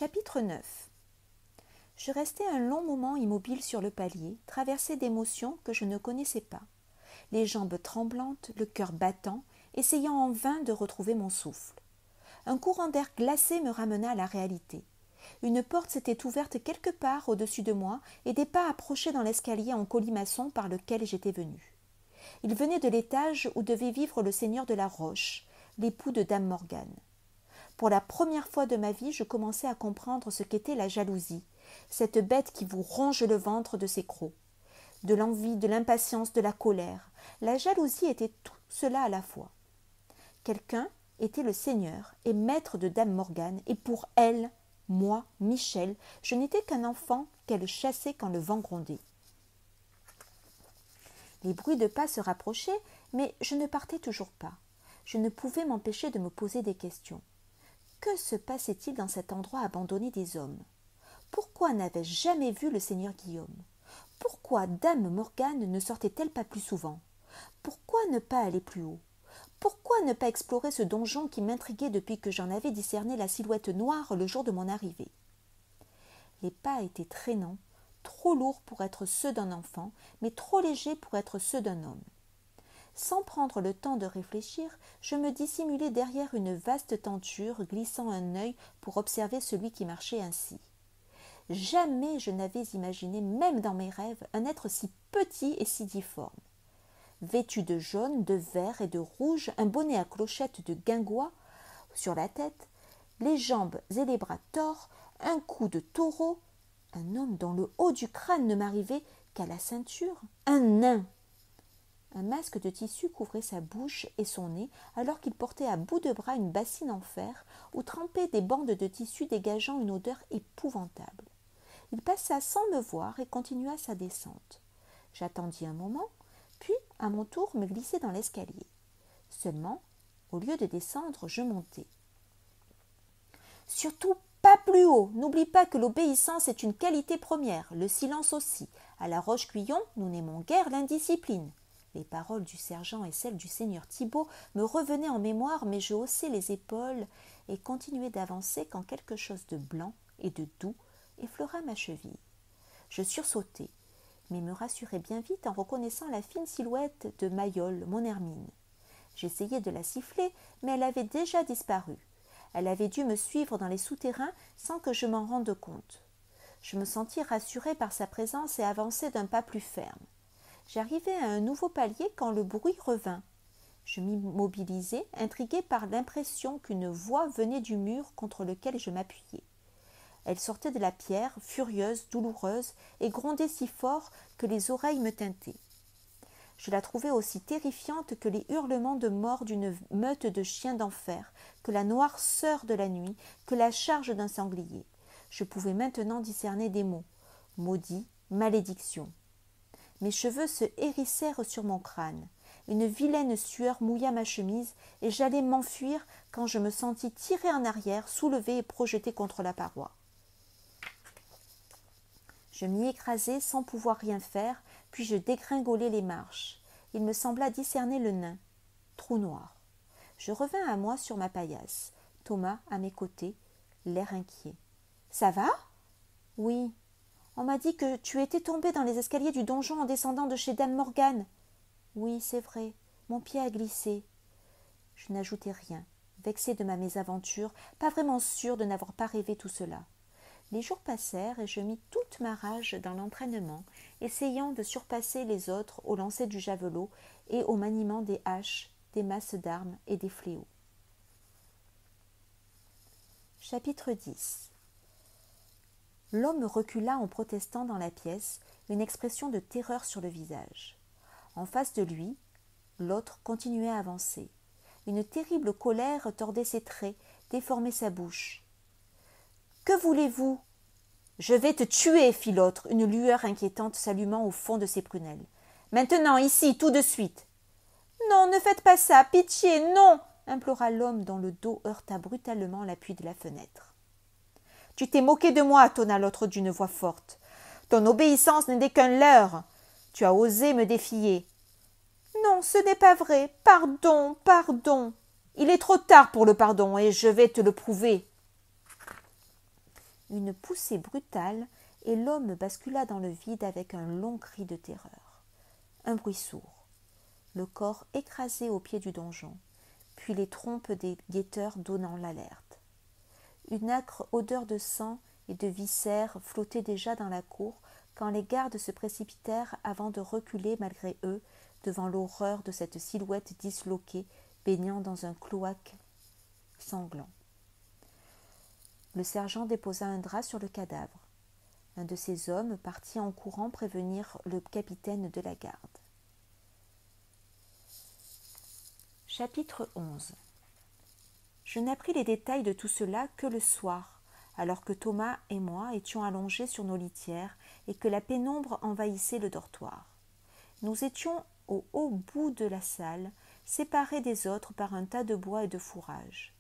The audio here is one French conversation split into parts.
Chapitre 9. Je restai un long moment immobile sur le palier, traversé d'émotions que je ne connaissais pas, les jambes tremblantes, le cœur battant, essayant en vain de retrouver mon souffle. Un courant d'air glacé me ramena à la réalité. Une porte s'était ouverte quelque part au-dessus de moi et des pas approchaient dans l'escalier en colimaçon par lequel j'étais venue. Il venait de l'étage où devait vivre le seigneur de la Roche, l'époux de dame Morgane. Pour la première fois de ma vie, je commençais à comprendre ce qu'était la jalousie, cette bête qui vous ronge le ventre de ses crocs. De l'envie, de l'impatience, de la colère. La jalousie était tout cela à la fois. Quelqu'un était le seigneur et maître de dame Morgane, et pour elle, moi, Michel, je n'étais qu'un enfant qu'elle chassait quand le vent grondait. Les bruits de pas se rapprochaient, mais je ne partais toujours pas. Je ne pouvais m'empêcher de me poser des questions. Que se passait-il dans cet endroit abandonné des hommes? Pourquoi n'avais-je jamais vu le seigneur Guillaume? Pourquoi dame Morgane ne sortait-elle pas plus souvent? Pourquoi ne pas aller plus haut? Pourquoi ne pas explorer ce donjon qui m'intriguait depuis que j'en avais discerné la silhouette noire le jour de mon arrivée? Les pas étaient traînants, trop lourds pour être ceux d'un enfant, mais trop légers pour être ceux d'un homme. Sans prendre le temps de réfléchir, je me dissimulai derrière une vaste tenture, glissant un œil pour observer celui qui marchait ainsi. Jamais je n'avais imaginé, même dans mes rêves, un être si petit et si difforme. Vêtu de jaune, de vert et de rouge, un bonnet à clochette de guingois sur la tête, les jambes et les bras tors, un cou de taureau, un homme dont le haut du crâne ne m'arrivait qu'à la ceinture, un nain. Un masque de tissu couvrait sa bouche et son nez, alors qu'il portait à bout de bras une bassine en fer où trempaient des bandes de tissu dégageant une odeur épouvantable. Il passa sans me voir et continua sa descente. J'attendis un moment, puis, à mon tour, me glissai dans l'escalier. Seulement, au lieu de descendre, je montai. Surtout pas plus haut. N'oublie pas que l'obéissance est une qualité première, le silence aussi. À la Roche-Guyon, nous n'aimons guère l'indiscipline. Les paroles du sergent et celles du seigneur Thibault me revenaient en mémoire, mais je haussai les épaules et continuai d'avancer quand quelque chose de blanc et de doux effleura ma cheville. Je sursautai, mais me rassurai bien vite en reconnaissant la fine silhouette de Mayol, mon Hermine. J'essayai de la siffler, mais elle avait déjà disparu. Elle avait dû me suivre dans les souterrains sans que je m'en rende compte. Je me sentis rassurée par sa présence et avançai d'un pas plus ferme. J'arrivai à un nouveau palier quand le bruit revint. Je m'immobilisai, intriguée par l'impression qu'une voix venait du mur contre lequel je m'appuyais. Elle sortait de la pierre, furieuse, douloureuse, et grondait si fort que les oreilles me tintaient. Je la trouvai aussi terrifiante que les hurlements de mort d'une meute de chiens d'enfer, que la noirceur de la nuit, que la charge d'un sanglier. Je pouvais maintenant discerner des mots. Maudit, malédiction. Mes cheveux se hérissèrent sur mon crâne. Une vilaine sueur mouilla ma chemise et j'allais m'enfuir quand je me sentis tirée en arrière, soulevée et projetée contre la paroi. Je m'y écrasai sans pouvoir rien faire, puis je dégringolai les marches. Il me sembla discerner le nain. Trou noir. Je revins à moi sur ma paillasse. Thomas à mes côtés, l'air inquiet. « Ça va ?»« Oui. On m'a dit que tu étais tombé dans les escaliers du donjon en descendant de chez dame Morgane. »« Oui, c'est vrai. Mon pied a glissé. » Je n'ajoutai rien, vexée de ma mésaventure, pas vraiment sûre de n'avoir pas rêvé tout cela. Les jours passèrent et je mis toute ma rage dans l'entraînement, essayant de surpasser les autres au lancer du javelot et au maniement des haches, des masses d'armes et des fléaux. Chapitre 10. L'homme recula en protestant dans la pièce, une expression de terreur sur le visage. En face de lui, l'autre continuait à avancer. Une terrible colère tordait ses traits, déformait sa bouche. « Que voulez-vous » ? « Je vais te tuer, fit l'autre, une lueur inquiétante s'allumant au fond de ses prunelles. « Maintenant, ici, tout de suite !»« Non, ne faites pas ça, pitié, non !» implora l'homme dont le dos heurta brutalement l'appui de la fenêtre. « Tu t'es moqué de moi, tonna l'autre d'une voix forte. Ton obéissance n'est qu'un leurre. Tu as osé me défier. »« Non, ce n'est pas vrai. Pardon, pardon. Il est trop tard pour le pardon et je vais te le prouver. » Une poussée brutale, et l'homme bascula dans le vide avec un long cri de terreur. Un bruit sourd. Le corps écrasé au pied du donjon, puis les trompes des guetteurs donnant l'alerte. Une âcre odeur de sang et de viscères flottait déjà dans la cour quand les gardes se précipitèrent avant de reculer malgré eux devant l'horreur de cette silhouette disloquée baignant dans un cloaque sanglant. Le sergent déposa un drap sur le cadavre. Un de ses hommes partit en courant prévenir le capitaine de la garde. Chapitre 11. Je n'appris les détails de tout cela que le soir, alors que Thomas et moi étions allongés sur nos litières et que la pénombre envahissait le dortoir. Nous étions au haut bout de la salle, séparés des autres par un tas de bois et de fourrage.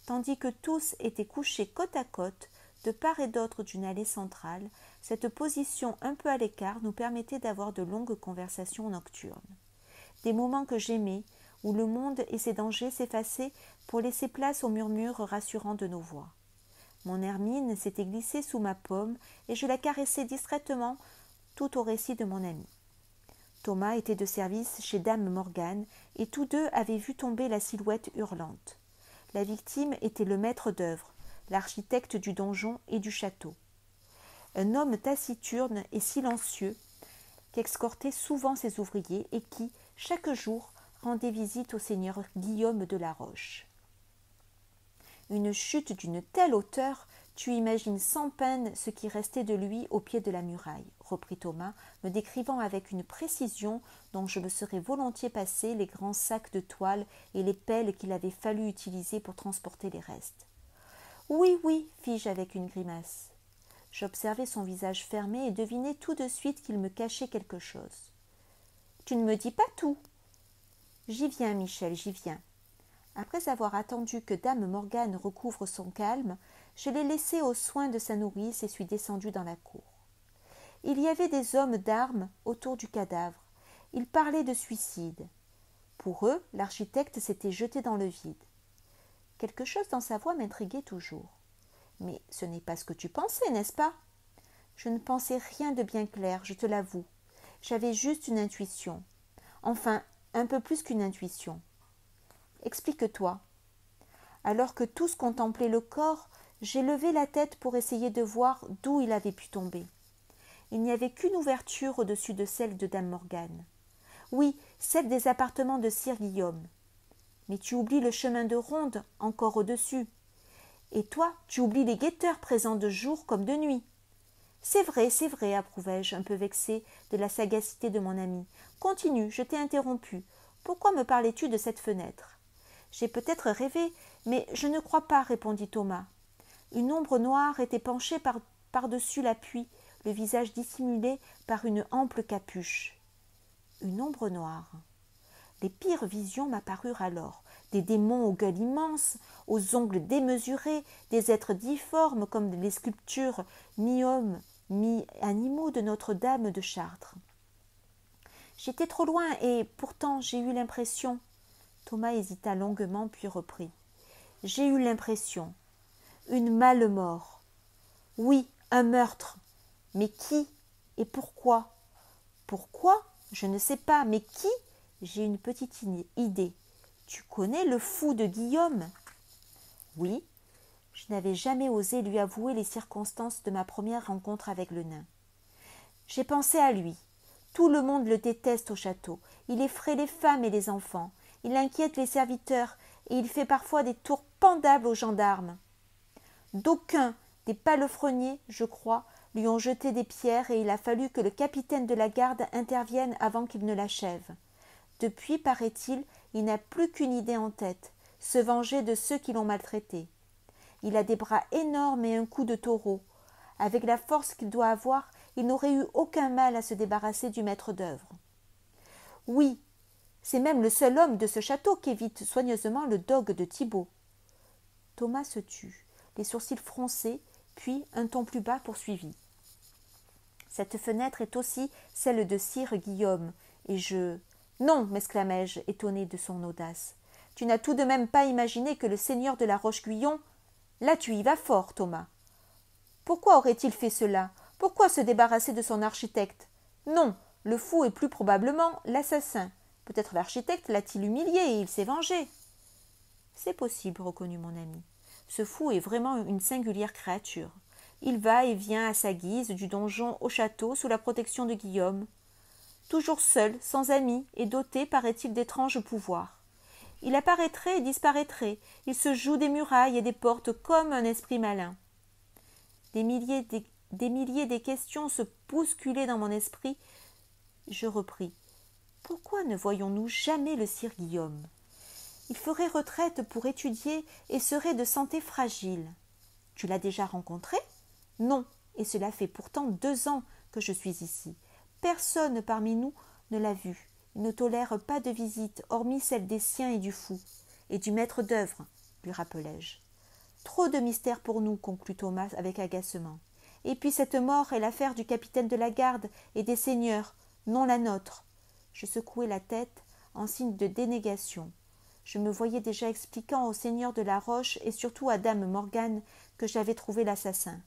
Tandis que tous étaient couchés côte à côte, de part et d'autre d'une allée centrale, cette position un peu à l'écart nous permettait d'avoir de longues conversations nocturnes. Des moments que j'aimais, où le monde et ses dangers s'effaçaient pour laisser place aux murmures rassurants de nos voix. Mon Hermine s'était glissée sous ma paume et je la caressais distraitement tout au récit de mon ami. Thomas était de service chez dame Morgane et tous deux avaient vu tomber la silhouette hurlante. La victime était le maître d'œuvre, l'architecte du donjon et du château. Un homme taciturne et silencieux qu'escortaient souvent ses ouvriers et qui, chaque jour, rendait visite au seigneur Guillaume de la Roche. Une chute d'une telle hauteur, tu imagines sans peine ce qui restait de lui au pied de la muraille, reprit Thomas, me décrivant avec une précision dont je me serais volontiers passé les grands sacs de toile et les pelles qu'il avait fallu utiliser pour transporter les restes. Oui, oui, fis-je avec une grimace. J'observai son visage fermé et devinai tout de suite qu'il me cachait quelque chose. Tu ne me dis pas tout. J'y viens, Michel, j'y viens. Après avoir attendu que dame Morgane recouvre son calme, je l'ai laissé aux soins de sa nourrice et suis descendu dans la cour. Il y avait des hommes d'armes autour du cadavre. Ils parlaient de suicide. Pour eux, l'architecte s'était jeté dans le vide. Quelque chose dans sa voix m'intriguait toujours. Mais ce n'est pas ce que tu pensais, n'est-ce pas? Je ne pensais rien de bien clair, je te l'avoue. J'avais juste une intuition. Enfin, un peu plus qu'une intuition. Explique-toi. Alors que tous contemplaient le corps, j'ai levé la tête pour essayer de voir d'où il avait pu tomber. Il n'y avait qu'une ouverture au-dessus de celle de dame Morgane. Oui, celle des appartements de sire Guillaume. Mais tu oublies le chemin de ronde encore au-dessus. Et toi, tu oublies les guetteurs présents de jour comme de nuit. C'est vrai, approuvai-je, un peu vexé de la sagacité de mon ami. Continue, je t'ai interrompu. Pourquoi me parlais-tu de cette fenêtre? J'ai peut-être rêvé, mais je ne crois pas, répondit Thomas. Une ombre noire était penchée par-dessus l'appui, le visage dissimulé par une ample capuche. Une ombre noire. Les pires visions m'apparurent alors. Des démons aux gueules immenses, aux ongles démesurés, des êtres difformes comme les sculptures mi-hommes, mi-animaux de Notre-Dame de Chartres. J'étais trop loin et pourtant j'ai eu l'impression. Thomas hésita longuement puis reprit. J'ai eu l'impression. Une male-mort. Oui, un meurtre. Mais qui et pourquoi? Pourquoi? Je ne sais pas, mais qui? J'ai une petite idée. Tu connais le fou de Guillaume? Oui. Je n'avais jamais osé lui avouer les circonstances de ma première rencontre avec le nain. J'ai pensé à lui. Tout le monde le déteste au château. Il effraie les femmes et les enfants. Il inquiète les serviteurs et il fait parfois des tours pendables aux gendarmes. D'aucuns, des palefreniers, je crois, lui ont jeté des pierres et il a fallu que le capitaine de la garde intervienne avant qu'il ne l'achève. Depuis, paraît-il, il n'a plus qu'une idée en tête, se venger de ceux qui l'ont maltraité. Il a des bras énormes et un cou de taureau. Avec la force qu'il doit avoir, il n'aurait eu aucun mal à se débarrasser du maître d'œuvre. Oui, c'est même le seul homme de ce château qu'évite soigneusement le dogue de Thibaut. Thomas se tut, les sourcils froncés, puis un ton plus bas poursuivit. Cette fenêtre est aussi celle de sire Guillaume, et je... Non, m'exclamai-je, étonné de son audace. Tu n'as tout de même pas imaginé que le seigneur de la Roche-Guyon... Là tu y vas fort, Thomas. Pourquoi aurait-il fait cela? Pourquoi se débarrasser de son architecte? Non, le fou est plus probablement l'assassin. Peut-être l'architecte l'a-t-il humilié et il s'est vengé. C'est possible, reconnut mon ami. Ce fou est vraiment une singulière créature. Il va et vient à sa guise du donjon au château sous la protection de Guillaume. Toujours seul, sans amis, et doté, paraît-il, d'étranges pouvoirs. Il apparaîtrait et disparaîtrait, il se joue des murailles et des portes comme un esprit malin. Des milliers des questions se bousculaient dans mon esprit. Je repris. Pourquoi ne voyons-nous jamais le sire Guillaume? Il ferait retraite pour étudier et serait de santé fragile. Tu l'as déjà rencontré? Non, et cela fait pourtant 2 ans que je suis ici. Personne parmi nous ne l'a vu. Il ne tolère pas de visite, hormis celle des siens et du fou, et du maître d'œuvre, lui rappelai-je. Trop de mystère pour nous, conclut Thomas avec agacement. Et puis cette mort est l'affaire du capitaine de la garde et des seigneurs, non la nôtre. Je secouai la tête en signe de dénégation. Je me voyais déjà expliquant au seigneur de la Roche et surtout à dame Morgane que j'avais trouvé l'assassin.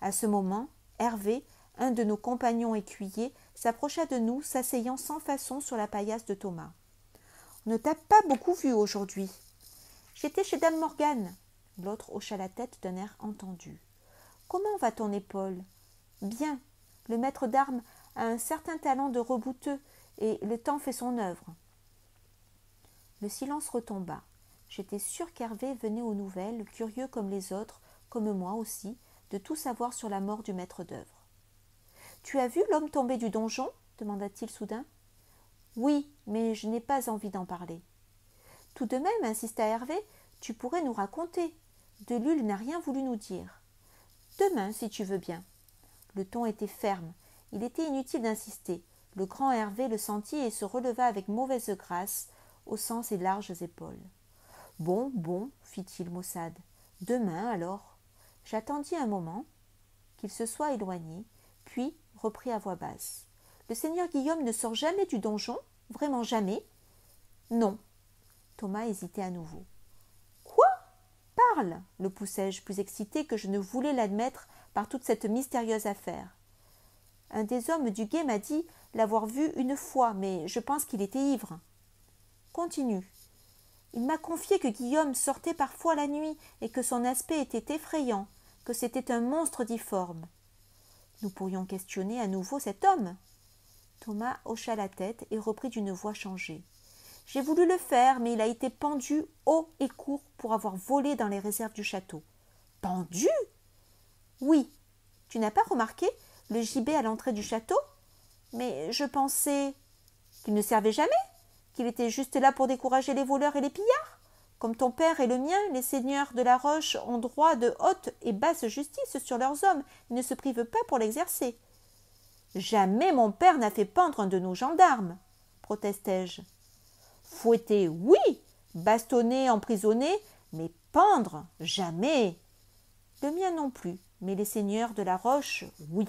À ce moment, Hervé, un de nos compagnons écuyers, s'approcha de nous, s'asseyant sans façon sur la paillasse de Thomas. « On ne t'a pas beaucoup vu aujourd'hui. »« J'étais chez dame Morgane. » L'autre hocha la tête d'un air entendu. « Comment va ton épaule ?»« Bien. Le maître d'armes a un certain talent de rebouteux, et le temps fait son œuvre. » Le silence retomba. J'étais sûre qu'Hervé venait aux nouvelles, curieux comme les autres, comme moi aussi, de tout savoir sur la mort du maître d'œuvre. « Tu as vu l'homme tomber du donjon ?» demanda-t-il soudain. « Oui, mais je n'ai pas envie d'en parler. »« Tout de même, insista Hervé, tu pourrais nous raconter. Delille n'a rien voulu nous dire. »« Demain, si tu veux bien. » Le ton était ferme. Il était inutile d'insister. Le grand Hervé le sentit et se releva avec mauvaise grâce, haussant ses larges épaules. « Bon, bon, fit-il maussade. Demain, alors. » J'attendis un moment qu'il se soit éloigné, puis reprit à voix basse. « Le seigneur Guillaume ne sort jamais du donjon? Vraiment jamais? » « Non. » Thomas hésitait à nouveau. « Quoi? Parle !» le poussai-je, plus excité que je ne voulais l'admettre par toute cette mystérieuse affaire. Un des hommes du guet m'a dit l'avoir vu une fois, mais je pense qu'il était ivre. Continue. Il m'a confié que Guillaume sortait parfois la nuit et que son aspect était effrayant, que c'était un monstre difforme. Nous pourrions questionner à nouveau cet homme. Thomas hocha la tête et reprit d'une voix changée. J'ai voulu le faire, mais il a été pendu haut et court pour avoir volé dans les réserves du château. Pendu? Oui. Tu n'as pas remarqué le gibet à l'entrée du château? Mais je pensais qu'il ne servait jamais, qu'il était juste là pour décourager les voleurs et les pillards. Comme ton père et le mien, les seigneurs de la Roche ont droit de haute et basse justice sur leurs hommes, ils ne se privent pas pour l'exercer. Jamais mon père n'a fait pendre un de nos gendarmes, protestai-je. Fouetter, oui, bastonner, emprisonner, mais pendre, jamais. Le mien non plus, mais les seigneurs de la Roche, oui.